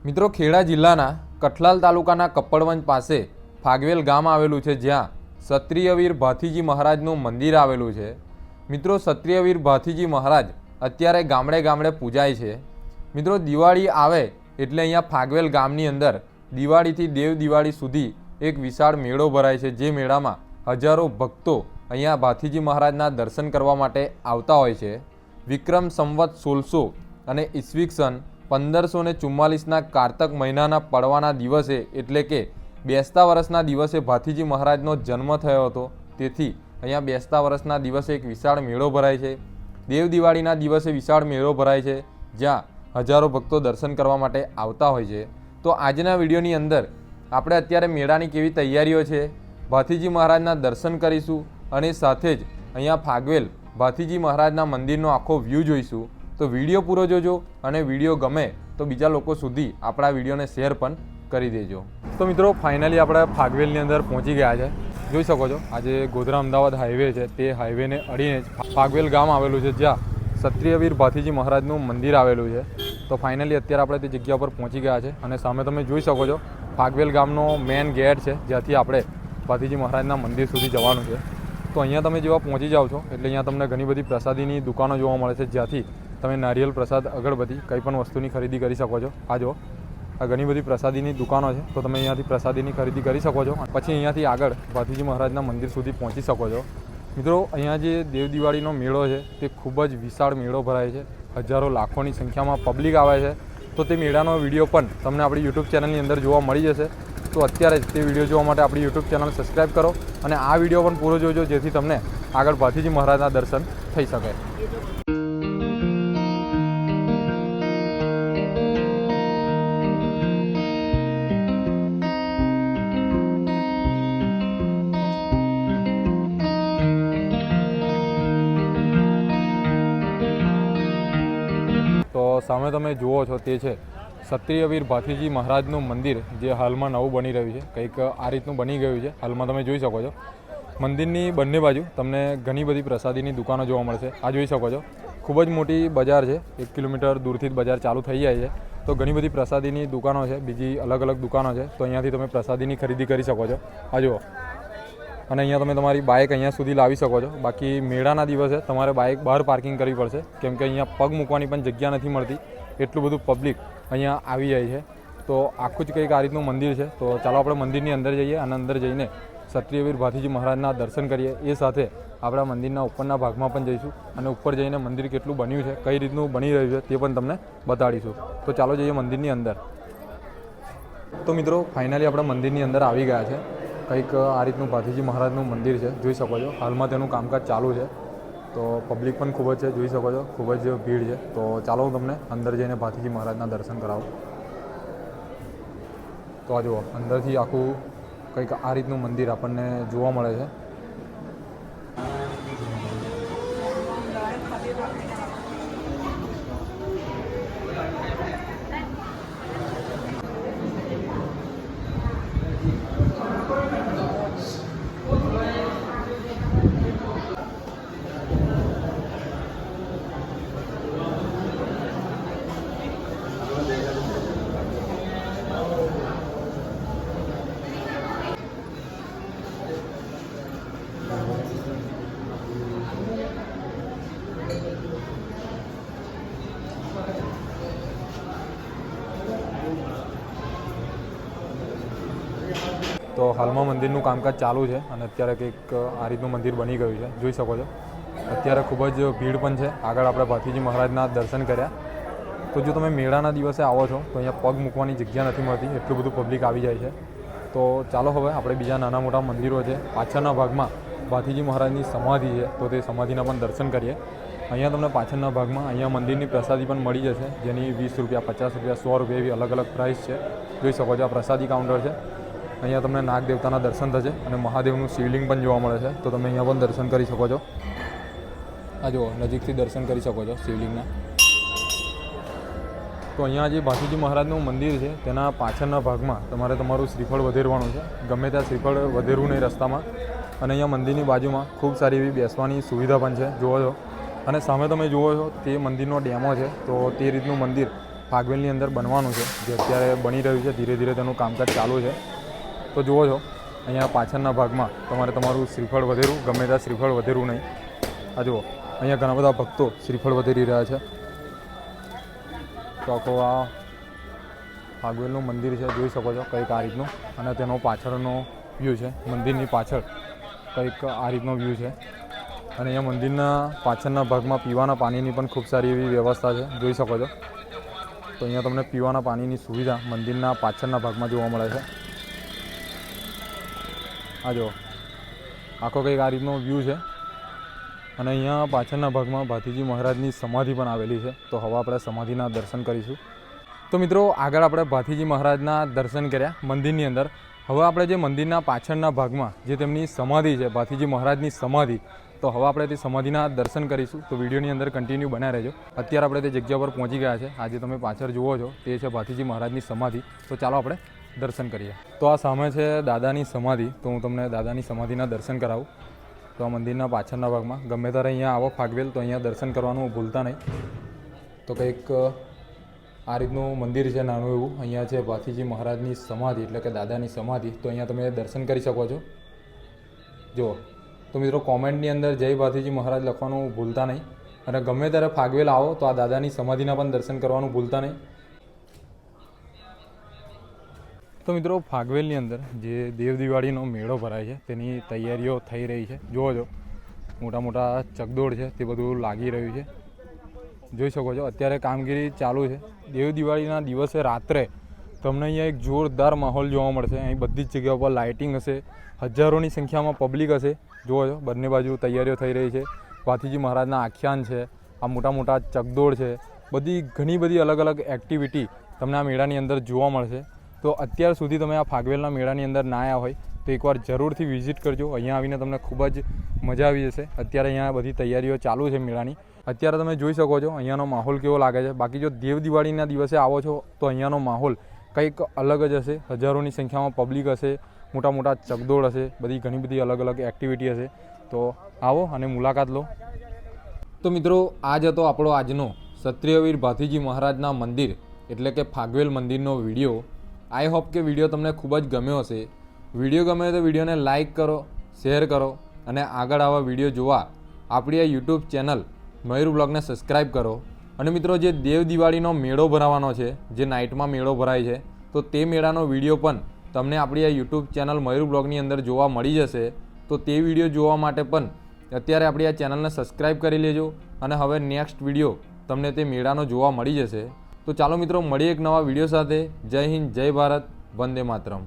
મિત્રો ખેડા જિલ્લાના કઠલાલ તાલુકાના કપ્પડવંજ પાસે ફાગવેલ ગામ આવેલું છે, જ્યાં ક્ષત્રિયવીર ભાથીજી મહારાજનું મંદિર આવેલું છે। મિત્રો ક્ષત્રિયવીર ભાથીજી મહારાજ અત્યારે ગામડે ગામડે પૂજાય છે। મિત્રો દિવાળી આવે એટલે અહીંયા ફાગવેલ ગામની અંદર દિવાળીથી દેવ દિવાળી સુધી એક વિશાળ મેળો ભરાય છે, જે મેળામાં હજારો ભક્તો અહીંયા ભાથીજી મહારાજના દર્શન કરવા માટે આવતા હોય છે। વિક્રમ સંવત 1600 અને ઈસવીસન 1544ના કારતક મહિનાના પડવાના દિવસે એટલે કે બેસતા વર્ષના દિવસે ભાથીજી મહારાજનો જન્મ થયો હતો। તેથી અહીંયા બેસતા વર્ષના દિવસે એક વિશાળ મેળો ભરાય છે। દેવ દિવાળીના દિવસે વિશાળ મેળો ભરાય છે, જ્યાં હજારો ભક્તો દર્શન કરવા માટે આવતા હોય છે। તો આજના વિડીયોની અંદર આપણે અત્યારે મેળાની કેવી તૈયારીઓ છે, ભાથીજી મહારાજના દર્શન કરીશું અને સાથે જ અહીંયા ફાગવેલ ભાથીજી મહારાજના મંદિરનો આખો વ્યૂ જોઈશું। તો વિડીયો પૂરો જોજો અને વિડીયો ગમે તો બીજા લોકો સુધી આપણા વિડીયોને શેર પણ કરી દેજો। તો મિત્રો ફાઇનલી આપણે ફાગવેલની અંદર પહોંચી ગયા છે। જોઈ શકો છો આજે ગોધરા અમદાવાદ હાઈવે છે, તે હાઈવેને અડીને જ ફાગવેલ ગામ આવેલું છે, જ્યાં ક્ષત્રિયવીર ભાથીજી મહારાજનું મંદિર આવેલું છે। તો ફાઇનલી અત્યારે આપણે તે જગ્યા પર પહોંચી ગયા છે અને સામે તમે જોઈ શકો છો ફાગવેલ ગામનો મેઇન ગેટ છે, જ્યાંથી આપણે ભાથીજી મહારાજના મંદિર સુધી જવાનું છે। તો અહીંયા તમે જેવા પહોંચી જાઓ છો એટલે અહીંયા તમને ઘણી બધી પ્રસાદીની દુકાનો જોવા મળે છે, જ્યાંથી તમે નારિયેલ પ્રસાદ અગરબત્તી કંઈ પણ વસ્તુની ખરીદી કરી શકો છો। આ જો આ ઘણી બધી પ્રસાદીની દુકાનો છે, તો તમે અહીંયાથી પ્રસાદીની ખરીદી કરી શકો છો। પછી અહીંયાથી આગળ ભાથીજી મહારાજના મંદિર સુધી પહોંચી શકો છો। મિત્રો અહીંયા જે દેવ દિવાળીનો મેળો છે તે ખૂબ જ વિશાળ મેળો ભરાય છે, હજારો લાખોની સંખ્યામાં પબ્લિક આવે છે। તો તે મેળાનો વિડીયો પણ તમને આપણી યુટ્યુબ ચેનલની અંદર જોવા મળી જશે। તો અત્યારે જ તે વિડીયો જોવા માટે આપણી યુટ્યુબ ચેનલ સબસ્ક્રાઈબ કરો અને આ વિડીયો પણ પૂરો જોજો, જેથી તમને આગળ ભાથીજી મહારાજના દર્શન થઈ શકે। તો સામે તમે જુઓ છો તે છે ક્ષત્રિયવીર ભાથીજી મહારાજનું મંદિર, જે હાલમાં નવું બની રહ્યું છે, કંઈક આ રીતનું બની ગયું છે। હાલમાં તમે જોઈ શકો છો મંદિરની બંને બાજુ તમને ઘણી બધી પ્રસાદીની દુકાનો જોવા મળશે। આ જોઈ શકો છો ખૂબ જ મોટી બજાર છે, 1 કિલોમીટર દૂરથી જ બજાર ચાલુ થઈ જાય છે। તો ઘણી બધી પ્રસાદીની દુકાનો છે, બીજી અલગ અલગ દુકાનો છે, તો અહીંયાથી તમે પ્રસાદીની ખરીદી કરી શકો છો। આ જુઓ, અને અહીંયા તમે તમારી બાઇક અહીંયા સુધી લાવી શકો છો। બાકી મેળાના દિવસે તમારે બાઇક બહાર પાર્કિંગ કરવી પડશે, કેમ કે અહીંયા પગ મૂકવાની પણ જગ્યા નથી મળતી, એટલું બધું પબ્લિક અહીંયા આવી જાય છે। તો આખું જ કંઈક આ રીતનું મંદિર છે। તો ચાલો આપણે મંદિરની અંદર જઈએ અને અંદર જઈને ક્ષત્રિયવીર ભાથીજી મહારાજના દર્શન કરીએ। એ સાથે આપણા મંદિરના ઉપરના ભાગમાં પણ જઈશું અને ઉપર જઈને મંદિર કેટલું બન્યું છે, કઈ રીતનું બની રહ્યું છે તે પણ તમને બતાડીશું। તો ચાલો જઈએ મંદિરની અંદર। તો મિત્રો ફાઇનલી આપણે મંદિરની અંદર આવી ગયા છે। કંઈક આ રીતનું ભાથીજી મહારાજનું મંદિર છે, જોઈ શકો છો હાલમાં તેનું કામકાજ ચાલુ છે। તો પબ્લિક પણ ખૂબ જ છે, જોઈ શકો છો ખૂબ જ ભીડ છે। તો ચાલો હું તમને અંદર જઈને ભાથીજી મહારાજના દર્શન કરાવું। તો આ જુઓ અંદરથી આખું કંઈક આ રીતનું મંદિર આપણને જોવા મળે છે। તો હાલમાં મંદિરનું કામકાજ ચાલુ છે અને અત્યારે કંઈક આ રીતનું મંદિર બની ગયું છે, જોઈ શકો છો। અત્યારે ખૂબ જ ભીડ પણ છે। આગળ આપણે ભાથીજી મહારાજના દર્શન કર્યા। તો જો તમે મેળાના દિવસે આવો છો તો અહીંયા પગ મૂકવાની જગ્યા નથી મળતી, એટલું બધું પબ્લિક આવી જાય છે। તો ચાલો હવે આપણે બીજા નાના મોટા મંદિરો છે, પાછળના ભાગમાં ભાથીજી મહારાજની સમાધિ છે, તો તે સમાધિના પણ દર્શન કરીએ। અહીંયા તમને પાછળના ભાગમાં અહીંયા મંદિરની પ્રસાદી પણ મળી જશે, જેની 20 રૂપિયા, 50 રૂપિયા, 100 રૂપિયા એવી અલગ અલગ પ્રાઇસ છે। જોઈ શકો છો આ પ્રસાદી કાઉન્ટર છે। અહીંયા તમને નાગ દેવતાના દર્શન થશે અને મહાદેવનું શિવલિંગ પણ જોવા મળે છે, તો તમે અહીંયા પણ દર્શન કરી શકો છો। આ જુઓ નજીકથી દર્શન કરી શકો છો શિવલિંગના। તો અહીંયા જે ભાથીજી મહારાજનું મંદિર છે તેના પાછળના ભાગમાં તમારે તમારું શ્રીફળ વધેરવાનું છે। ગમે ત્યાં શ્રીફળ વધેરવું નહીં રસ્તામાં। અને અહીંયા મંદિરની બાજુમાં ખૂબ સારી એવી બેસવાની સુવિધા પણ છે, જુઓ છો। અને સામે તમે જુઓ છો તે મંદિરનો ડેમો છે, તો તે રીતનું મંદિર ફાગવેલની અંદર બનવાનું છે, જે અત્યારે બની રહ્યું છે. ધીરે ધીરે તેનું કામકાજ ચાલુ છે. તો જુઓ છો અહીંયા પાછળના ભાગમાં તમારે તમારું શ્રીફળ વધેરું, ગમે ત્યાં શ્રીફળ વધેરું નહીં. આ જુઓ અહીંયા ઘણા બધા ભક્તો શ્રીફળ વધેરી રહ્યા છે. તો આખો આ ફાગવેલનું મંદિર છે, જોઈ શકો છો કંઈક આ રીતનું. અને તેનો પાછળનો વ્યૂ છે, મંદિરની પાછળ કંઈક આ રીતનો વ્યૂ છે. અને અહીંયા મંદિરના પાછળના ભાગમાં પીવાના પાણીની પણ ખૂબ સારી એવી વ્યવસ્થા છે, જોઈ શકો છો. તો અહીંયા તમને પીવાના પાણીની સુવિધા મંદિરના પાછળના ભાગમાં જોવા મળે છે. આ જુઓ આખો કંઈક આ રીતનો વ્યૂ છે. અને અહીંયા પાછળના ભાગમાં ભાથીજી મહારાજની સમાધિ પણ આવેલી છે. તો હવે આપણે સમાધિના દર્શન કરીશું. તો મિત્રો આગળ આપણે ભાથીજી મહારાજના દર્શન કર્યા મંદિરની અંદર. હવે આપણે જે મંદિરના પાછળના ભાગમાં જે તેમની સમાધિ છે, ભાથીજી મહારાજની સમાધિ, તો હવે આપણે તે સમાધિના દર્શન કરીશું. તો વિડીયોની અંદર કન્ટિન્યુ બન્યા રહેજો. અત્યારે આપણે તે જગ્યા પર પહોંચી ગયા છે. આજે તમે પાછળ જુઓ છો તે છે ભાથીજી મહારાજની સમાધિ. તો ચાલો આપણે દર્શન કરીએ. તો આ સામે છે દાદાની સમાધિ. તો હું તમને દાદાની સમાધિના દર્શન કરાવું. તો આ મંદિરના પાછળના ભાગમાં ગમે ત્યારે અહીંયા આવો ફાગવેલ તો અહીંયા દર્શન કરવાનું ભૂલતા નહીં. તો કંઈક આ રીતનું મંદિર છે નાનું એવું. અહીંયા છે ભાથીજી મહારાજની સમાધિ, એટલે કે દાદાની સમાધિ. તો અહીંયા તમે દર્શન કરી શકો છો. જુઓ તો મિત્રો કોમેન્ટની અંદર જય ભાથીજી મહારાજ લખવાનું ભૂલતા નહીં. અને ગમે ત્યારે ફાગવેલ આવો તો આ દાદાની સમાધિના પણ દર્શન કરવાનું ભૂલતા નહીં. તો મિત્રો ફાગવેલની અંદર જે દેવ દિવાળીનો મેળો ભરાય છે તેની તૈયારીઓ થઈ રહી છે. જુઓ છો મોટા મોટા ચકદોડ છે તે બધું લાગી રહ્યું છે, જોઈ શકો છો. અત્યારે કામગીરી ચાલુ છે. દેવ દિવાળીના દિવસે રાત્રે તમને અહીંયા એક જોરદાર માહોલ જોવા મળશે. અહીં બધી જ જગ્યા પર લાઇટિંગ હશે, હજારોની સંખ્યામાં પબ્લિક હશે. જુઓ છો બંને બાજુ તૈયારીઓ થઈ રહી છે. ભાથીજી મહારાજના આખ્યાન છે, આ મોટા મોટા ચકદોડ છે, બધી ઘણી બધી અલગ અલગ એક્ટિવિટી તમને આ મેળાની અંદર જોવા મળશે. તો અત્યાર સુધી તમે આ ફાગવેલના મેળાની અંદર ના આવ્યા હોય તો એકવાર જરૂરથી વિઝિટ કરજો. અહીંયા આવીને તમને ખૂબ જ મજા આવી જશે. અત્યારે અહીંયા બધી તૈયારીઓ ચાલુ છે મેળાની. અત્યારે તમે જોઈ શકો છો અહીંયાનો માહોલ કેવો લાગે છે. બાકી જો દેવ દિવાળીના દિવસે આવો છો તો અહીંયાનો માહોલ કંઈક અલગ જ હશે. હજારોની સંખ્યામાં પબ્લિક હશે, મોટા મોટા ચકદોડ હશે, બધી ઘણી બધી અલગ અલગ એક્ટિવિટી હશે. તો આવો અને મુલાકાત લો. તો મિત્રો આ જ હતો આપણો આજનો ક્ષત્રિયવીર ભાથીજી મહારાજના મંદિર એટલે કે ફાગવેલ મંદિરનો વિડીયો. આઈ હોપ કે વિડીયો તમને ખૂબ જ ગમ્યો હશે. વિડીયો ગમે તો વિડીયોને લાઇક કરો, શેર કરો અને આગળ આવા વિડીયો જોવા આપણી આ યુટ્યુબ ચેનલ મયુર બ્લોગને સબસ્ક્રાઈબ કરો. અને મિત્રો જે દેવ દિવાળીનો મેળો ભરાવાનો છે, જે નાઇટમાં મેળો ભરાય છે, તો તે મેળાનો વિડીયો પણ તમને આપણી આ યુટ્યુબ ચેનલ મયુર બ્લોગની અંદર જોવા મળી જશે. તો તે વિડીયો જોવા માટે પણ અત્યારે આપણી આ ચેનલને સબસ્ક્રાઈબ કરી લેજો. અને હવે નેક્સ્ટ વિડીયો તમને તે મેળાનો જોવા મળી જશે. તો ચાલો મિત્રો મળીએ એક નવા વિડીયો સાથે. જય હિન્દ, જય ભારત, વંદે માતરમ.